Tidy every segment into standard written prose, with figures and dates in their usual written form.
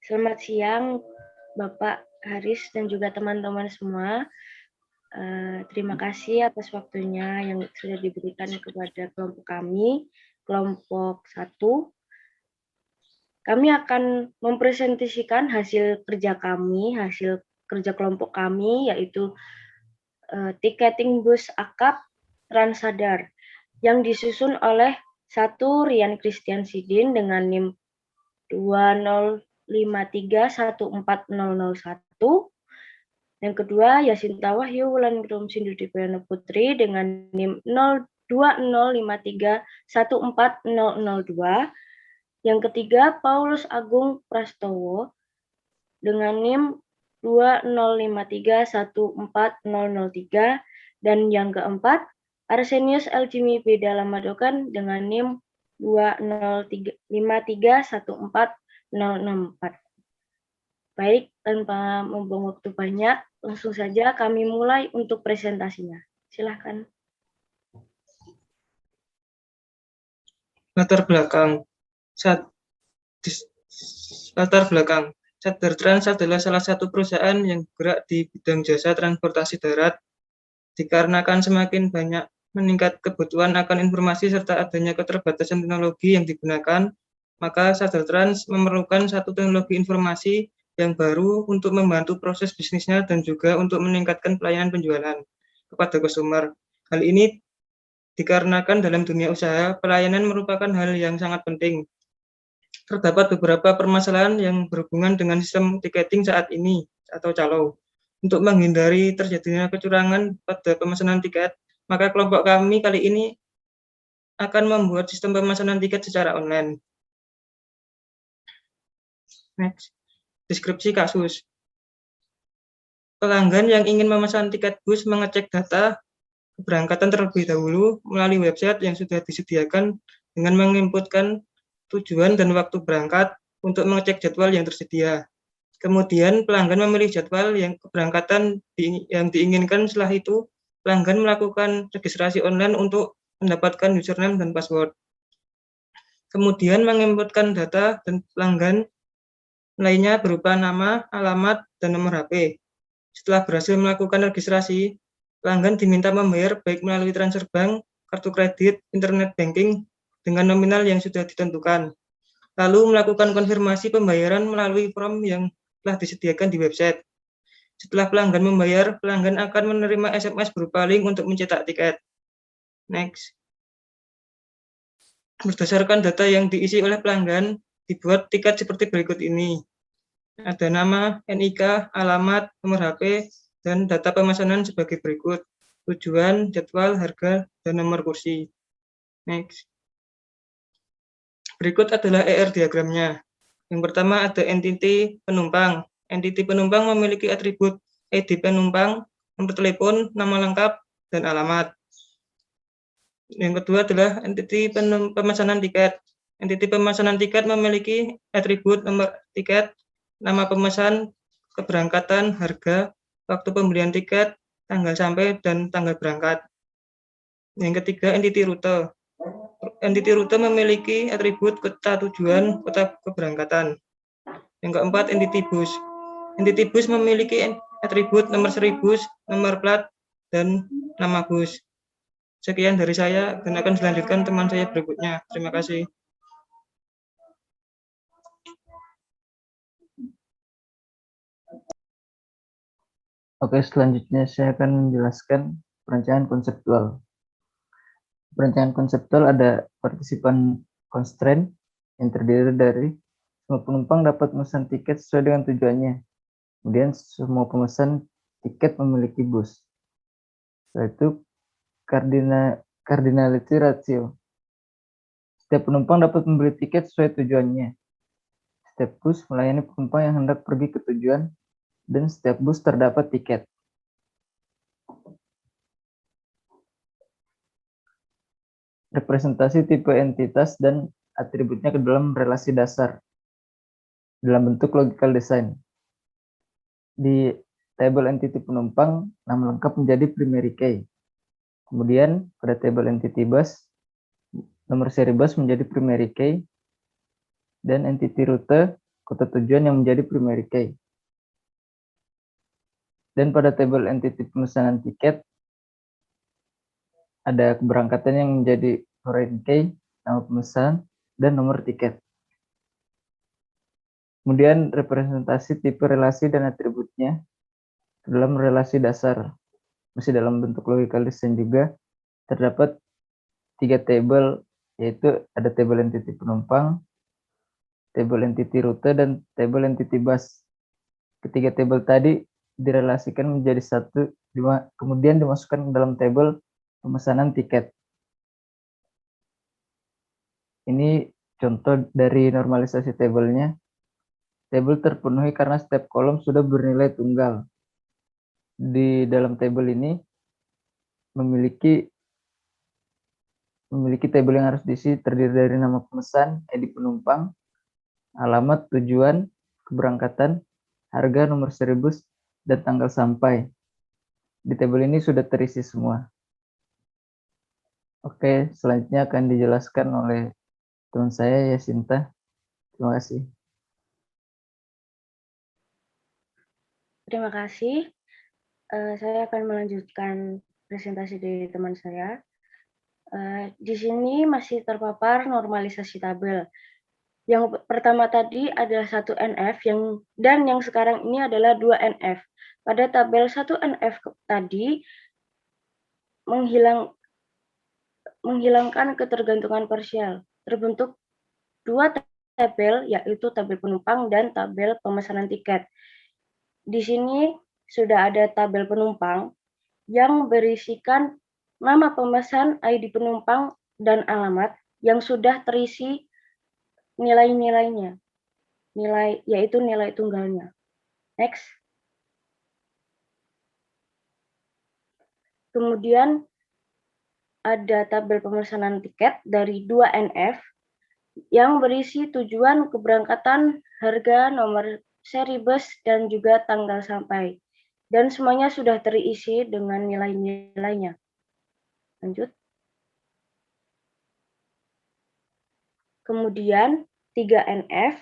Selamat siang, Bapak Haris dan juga teman-teman semua. Terima kasih atas waktunya yang sudah diberikan kepada kelompok kami, kelompok 1. Kami akan mempresentasikan hasil kerja kami, hasil kerja kelompok kami, yaitu tiketing bus akap Transadar yang disusun oleh 1 Rian Christian Sidin dengan NIM 20531401. Yang kedua, Yasinta Wahyu Wulan Grum Sindu Dipiana Putri dengan NIM 0205314002. Yang ketiga, Paulus Agung Prastowo dengan NIM 2053140003. Dan yang keempat, Arsenius Eljimi Beda Lamadokan dengan NIM 2053140064. Baik, tanpa membuang waktu banyak, langsung saja kami mulai untuk presentasinya. Silahkan. Latar belakang. Sadar Trans adalah salah satu perusahaan yang bergerak di bidang jasa transportasi darat. Dikarenakan semakin banyak meningkat kebutuhan akan informasi serta adanya keterbatasan teknologi yang digunakan, maka Sadar Trans memerlukan satu teknologi informasi yang baru untuk membantu proses bisnisnya dan juga untuk meningkatkan pelayanan penjualan kepada konsumer. Hal ini dikarenakan dalam dunia usaha, pelayanan merupakan hal yang sangat penting. Terdapat beberapa permasalahan yang berhubungan dengan sistem tiketing saat ini atau calo. Untuk menghindari terjadinya kecurangan pada pemesanan tiket, maka kelompok kami kali ini akan membuat sistem pemesanan tiket secara online. Next. Deskripsi kasus. Pelanggan yang ingin memesan tiket bus mengecek data keberangkatan terlebih dahulu melalui website yang sudah disediakan dengan menginputkan tujuan dan waktu berangkat untuk mengecek jadwal yang tersedia. Kemudian pelanggan memilih jadwal yang keberangkatan yang diinginkan. Setelah itu, pelanggan melakukan registrasi online untuk mendapatkan username dan password. Kemudian menginputkan data dan pelanggan lainnya berupa nama, alamat, dan nomor HP. Setelah berhasil melakukan registrasi, pelanggan diminta membayar baik melalui transfer bank, kartu kredit, internet banking dengan nominal yang sudah ditentukan. Lalu melakukan konfirmasi pembayaran melalui form yang telah disediakan di website. Setelah pelanggan membayar, pelanggan akan menerima SMS berupa link untuk mencetak tiket. Next. Berdasarkan data yang diisi oleh pelanggan, dibuat tiket seperti berikut ini. Ada nama, NIK, alamat, nomor HP, dan data pemesanan sebagai berikut. Tujuan, jadwal, harga, dan nomor kursi. Next. Berikut adalah ER diagramnya. Yang pertama ada entity penumpang. Entity penumpang memiliki atribut ID penumpang, nomor telepon, nama lengkap, dan alamat. Yang kedua adalah entity pemesanan tiket. Entity pemesanan tiket memiliki atribut nomor tiket, nama pemesan, keberangkatan, harga, waktu pembelian tiket, tanggal sampai, dan tanggal berangkat. Yang ketiga, entity rute. Entity rute memiliki atribut kota tujuan, kota keberangkatan. Yang keempat, entity bus. Entity bus memiliki atribut nomor seri bus, nomor plat, dan nama bus. Sekian dari saya, dan akan dilanjutkan teman saya berikutnya. Terima kasih. Oke, selanjutnya saya akan menjelaskan perencanaan konseptual. Perencanaan konseptual ada partisipan constraint yang terdiri dari semua penumpang dapat memesan tiket sesuai dengan tujuannya. Kemudian semua pemesan tiket memiliki bus. Setelah itu cardinality ratio. Setiap penumpang dapat membeli tiket sesuai tujuannya. Setiap bus melayani penumpang yang hendak pergi ke tujuan, dan setiap bus terdapat tiket. Representasi tipe entitas dan atributnya ke dalam relasi dasar dalam bentuk logical design. Di table entity penumpang, nama lengkap menjadi primary key. Kemudian pada table entity bus, nomor seri bus menjadi primary key, dan entity rute kota tujuan yang menjadi primary key. Dan pada tabel entity pemesanan tiket, ada keberangkatan yang menjadi foreign key, nama pemesan, dan nomor tiket. Kemudian representasi tipe relasi dan atributnya dalam relasi dasar, masih dalam bentuk logical design juga, terdapat 3 tabel, yaitu ada tabel entity penumpang, tabel entity rute, dan tabel entity bus. Ketiga tabel tadi direlasikan menjadi satu, kemudian dimasukkan ke dalam tabel pemesanan tiket. Ini contoh dari normalisasi tabelnya. Tabel terpenuhi karena setiap kolom sudah bernilai tunggal. Di dalam tabel ini memiliki tabel yang harus diisi terdiri dari nama pemesan, ID penumpang, alamat, tujuan, keberangkatan, harga, nomor seri bus, dan tanggal sampai. Di tabel ini sudah terisi semua. Oke, selanjutnya akan dijelaskan oleh teman saya, Yasinta. Terima kasih. Terima kasih. Saya akan melanjutkan presentasi dari teman saya. Di sini masih terpapar normalisasi tabel. Yang pertama tadi adalah 1 NF dan yang sekarang ini adalah 2 NF. Pada tabel 1 NF tadi menghilangkan ketergantungan parsial. Terbentuk 2 tabel, yaitu tabel penumpang dan tabel pemesanan tiket. Di sini sudah ada tabel penumpang yang berisikan nama pemesan, ID penumpang, dan alamat yang sudah terisi nilai-nilainya, yaitu nilai tunggalnya. Next. Kemudian ada tabel pemesanan tiket dari 2 NF yang berisi tujuan, keberangkatan, harga, nomor seri bus, dan juga tanggal sampai. Dan semuanya sudah terisi dengan nilai-nilainya. Lanjut. Kemudian 3 NF.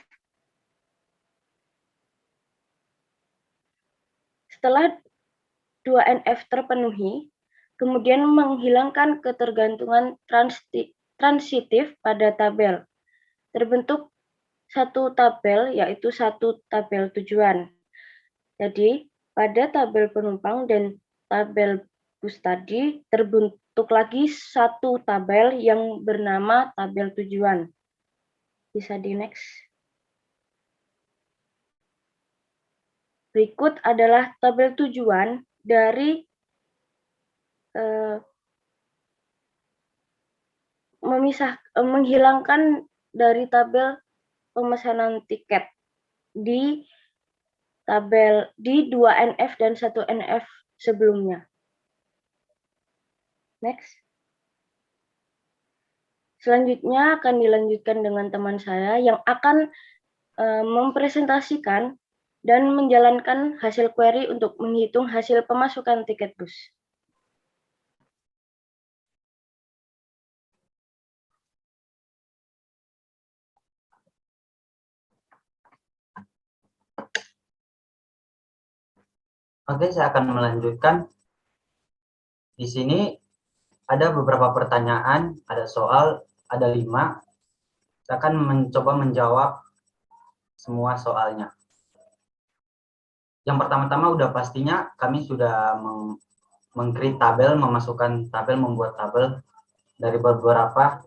Setelah 2 NF terpenuhi, kemudian menghilangkan ketergantungan transitif pada tabel. Terbentuk 1 tabel, yaitu 1 tabel tujuan. Jadi, pada tabel penumpang dan tabel bus tadi terbentuk lagi 1 tabel yang bernama tabel tujuan. Bisa di next. Berikut adalah tabel tujuan dari menghilangkan dari tabel pemesanan tiket di 2 NF dan 1 NF sebelumnya. Next. Selanjutnya akan dilanjutkan dengan teman saya yang akan mempresentasikan dan menjalankan hasil query untuk menghitung hasil pemasukan tiket bus. Oke, saya akan melanjutkan. Di sini ada beberapa pertanyaan, ada soal, ada 5. Saya akan mencoba menjawab semua soalnya. Yang pertama-tama udah pastinya kami sudah meng-create tabel, memasukkan tabel, membuat tabel dari beberapa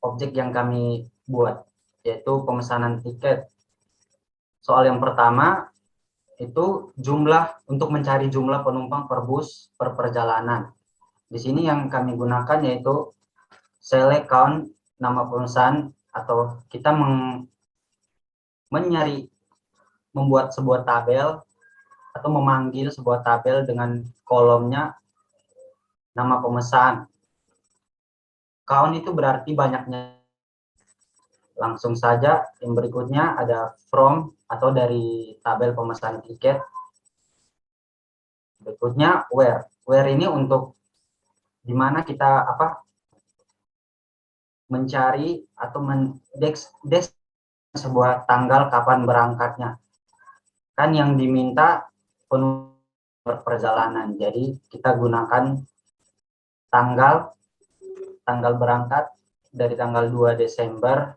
objek yang kami buat, yaitu pemesanan tiket. Soal yang pertama itu jumlah, untuk mencari jumlah penumpang per bus per perjalanan. Di sini yang kami gunakan yaitu select count nama pemesan, atau kita membuat sebuah tabel atau memanggil sebuah tabel dengan kolomnya nama pemesan. Count itu berarti banyaknya. Langsung saja yang berikutnya ada from atau dari tabel pemesan tiket. Berikutnya where. Where ini untuk dimana kita mencari atau sebuah tanggal kapan berangkatnya. Kan yang diminta penumpang perjalanan. Jadi kita gunakan tanggal berangkat dari tanggal 2 Desember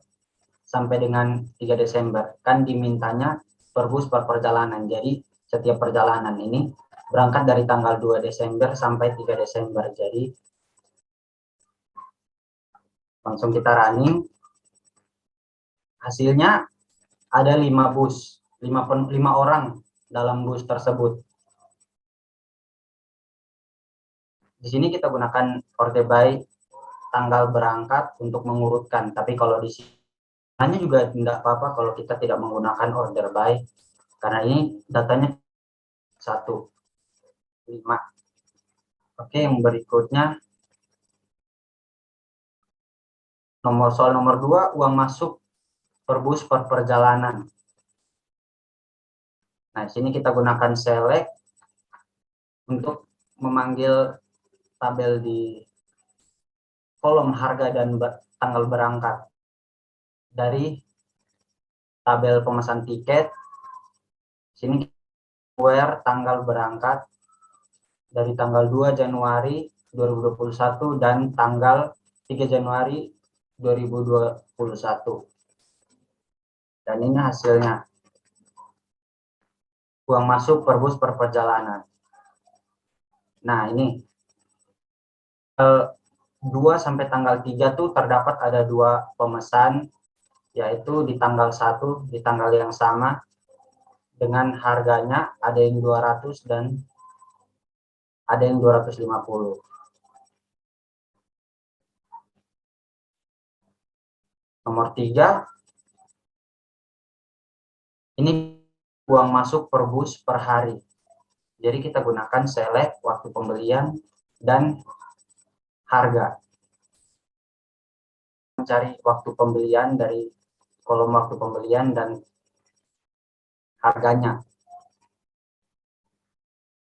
sampai dengan 3 Desember. Kan dimintanya per bus per perjalanan. Jadi setiap perjalanan ini berangkat dari tanggal 2 Desember sampai 3 Desember. Jadi langsung kita running. Hasilnya ada 5 bus, 5 orang dalam bus tersebut. Di sini kita gunakan order by tanggal berangkat untuk mengurutkan. Tapi kalau di sini hanya juga tidak apa-apa kalau kita tidak menggunakan order by, karena ini datanya 1, 5. Oke, yang berikutnya soal nomor 2, uang masuk per bus per perjalanan. Nah, di sini kita gunakan select untuk memanggil tabel di kolom harga dan tanggal berangkat. Dari tabel pemesan tiket, sini where tanggal berangkat dari tanggal 2 Januari 2021 dan tanggal 3 Januari 2021. Dan ini hasilnya. Uang masuk per bus per perjalanan. Nah, ini 2 sampai tanggal 3 tuh terdapat ada 2 pemesan, yaitu di tanggal 1 di tanggal yang sama dengan harganya ada yang 200 dan ada yang 250. Nomor 3, ini uang masuk per bus per hari. Jadi kita gunakan select waktu pembelian dan harga. Mencari waktu pembelian dari kolom waktu pembelian dan harganya.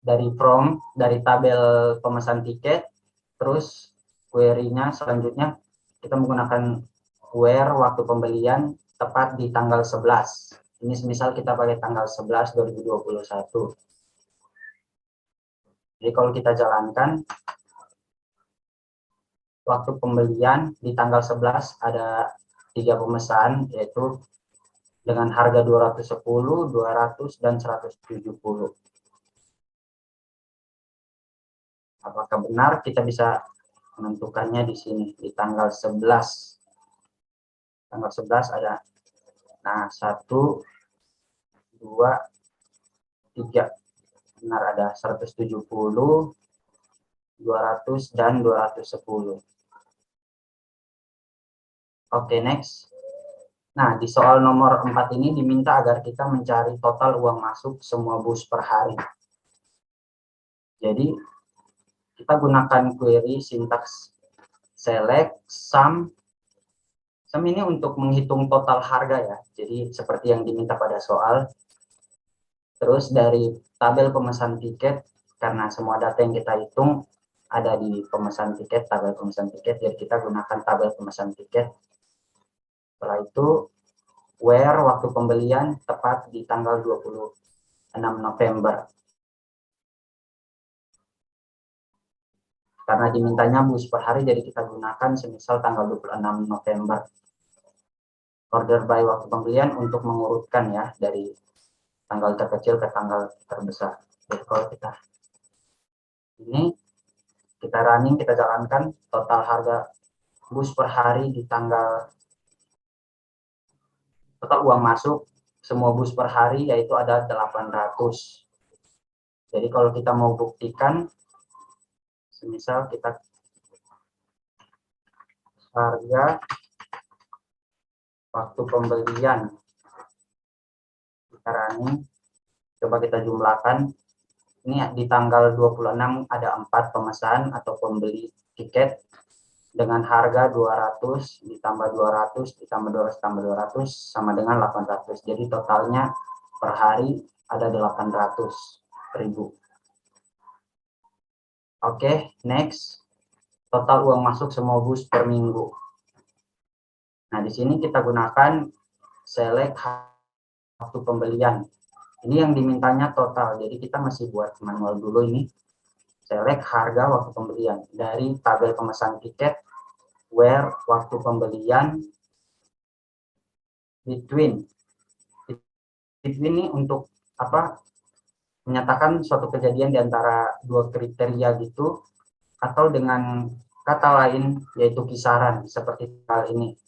Dari tabel pemesan tiket, terus query-nya selanjutnya kita menggunakan where waktu pembelian tepat di tanggal 11. Ini misal kita pakai tanggal 11 2021. Jadi kalau kita jalankan waktu pembelian di tanggal 11 ada 3 pemesan, yaitu dengan harga 210, 200 dan 170. Apakah benar? Kita bisa menentukannya di sini di tanggal 11. Tanggal 11 ada 1, 2, 3. Benar, ada 170, 200 dan 210. Oke, next. Nah, di soal nomor 4 ini diminta agar kita mencari total uang masuk semua bus per hari. Jadi, kita gunakan query sintaks select sum. Sum ini untuk menghitung total harga ya. Jadi, seperti yang diminta pada soal. Terus dari tabel pemesan tiket, karena semua data yang kita hitung ada di pemesan tiket, tabel pemesan tiket, jadi kita gunakan tabel pemesan tiket. Setelah itu, where waktu pembelian tepat di tanggal 26 November. Karena dimintanya bus per hari, jadi kita gunakan semisal tanggal 26 November. Order by waktu pembelian untuk mengurutkan ya, dari tanggal terkecil ke tanggal terbesar. Jadi kalau kita running, kita jalankan total harga bus per hari di tanggal total uang masuk semua bus per hari yaitu ada 800. Jadi kalau kita mau buktikan, semisal kita harga waktu pembelian, kita running, coba kita jumlahkan. Ini di tanggal 26 ada 4 pemesan atau pembeli tiket dengan harga 200 ditambah 200 ditambah 200 tambah 200 sama dengan 800. Jadi totalnya per hari ada 800.000. Oke, next. Total uang masuk semua bus per minggu. Nah, di sini kita gunakan select waktu pembelian. Ini yang dimintanya total, jadi kita masih buat manual dulu ini. Select harga waktu pembelian dari tabel pemesan tiket, where waktu pembelian, between ini untuk apa? Menyatakan suatu kejadian di antara dua kriteria gitu, atau dengan kata lain yaitu kisaran seperti hal ini.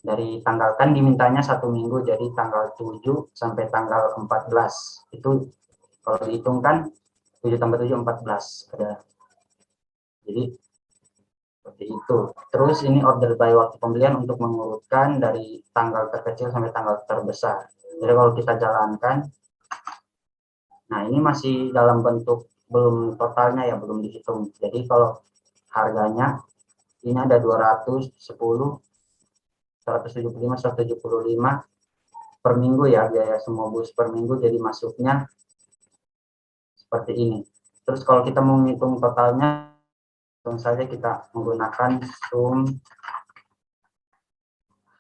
Dari tanggal, kan dimintanya 1 minggu, jadi tanggal 7 sampai tanggal 14. Itu kalau dihitung kan 7 tambah 7 14 ada. Jadi seperti itu. Terus ini order by waktu pembelian untuk mengurutkan dari tanggal terkecil sampai tanggal terbesar. Jadi kalau kita jalankan, nah ini masih dalam bentuk belum totalnya ya, belum dihitung. Jadi kalau harganya ini ada 210, 175, 175 per minggu ya, biaya semua bus per minggu, jadi masuknya seperti ini. Terus kalau kita mau menghitung totalnya, langsung saja kita menggunakan sum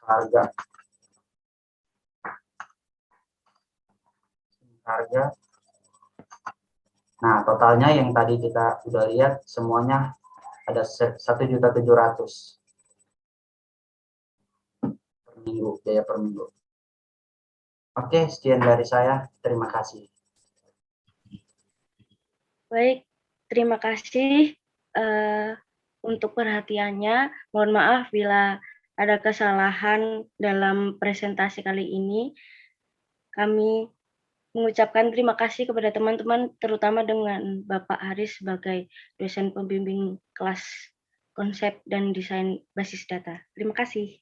harga. Nah, totalnya yang tadi kita udah lihat semuanya ada 1.700.000 per minggu, biaya per minggu. Oke, sekian dari saya. Terima kasih. Baik, terima kasih untuk perhatiannya. Mohon maaf bila ada kesalahan dalam presentasi kali ini. Kami mengucapkan terima kasih kepada teman-teman, terutama dengan Bapak Haris sebagai dosen pembimbing kelas konsep dan desain basis data. Terima kasih.